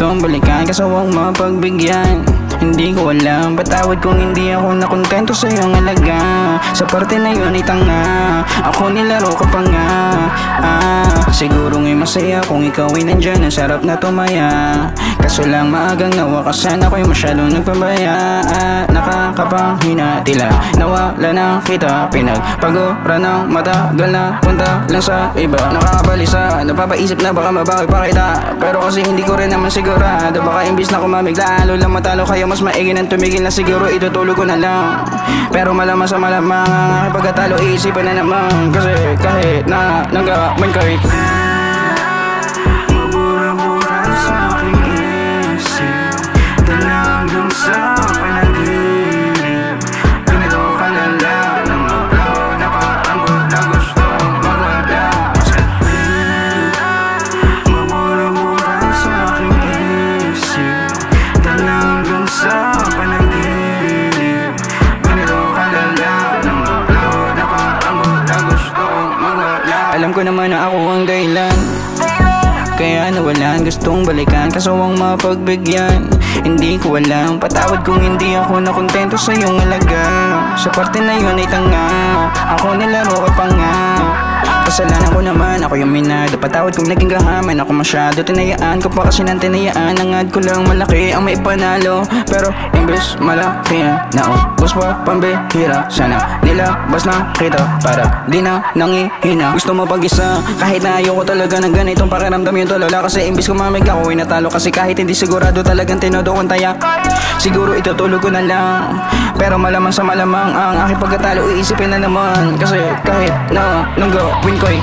gustong balikan, kaso huwag mapagbigyan. Hindi ko alam, patawad kung hindi ako nakontento sa iyong alaga. Sa parte na yun ay tanga, ako nilaro ka pa nga. Siguro nga'y masaya kung ikaw ay nandyan, ang sarap na tumaya. Kaso lang maagang nawakasan, ako'y masyadong nagpabaya. Nakakapanghina tila, nawala na kita. Pinagpagora ng matagal na punta lang sa iba. Nakakabalisa, napapaisip na baka mabawi pa kita, pero kasi hindi ko rin naman sigurado. Baka imbis na kumamigla, lalo lang matalo kayo, mas maigi nang tumigil na siguro, itutulog ko na lang. Pero malamang sa malamang ang aking pagkatalo, iisipan na naman. Kasi kahit na nanggaman kay mabura-bura sa aking isip, dalagang sa panaginip. Ganito kalala ng maplaw na parang na gusto magwala. Mabura-bura sa aking isip, dalagang sa panaginip. Ganito kalala ng maplaw na parang na gusto magwala. Alam ko naman na ako ang dahilan, kaya nawalan, gustong balikan, kaso huwag mapagbigyan. Hindi ko alam, patawad kung hindi ako nakontento sa iyong alaga. Sa parte na yun ay tanga, ako nilaro ka pa nga. Kasalanan ko naman, ako yung minado. Patawad kung naging gahaman ako masyado. Tinayaan ko pa kasi nang tinayaan. Angad ko lang malaki ang may panalo, pero imbes malaki na naubos pa pambihira. Sana nilabas na kita para di na nangihina. Gusto mo pag-isa, kahit na ayoko talaga ng ganitong pakiramdam yung tulala. Kasi imbes kumamig ako ay natalo, kasi kahit hindi sigurado talagang tinodo kong taya. Siguro itutulog ko na lang, pero malamang sa malamang ang aking pagkatalo, iisipin na naman. Kasi kahit na nang gawin ko'y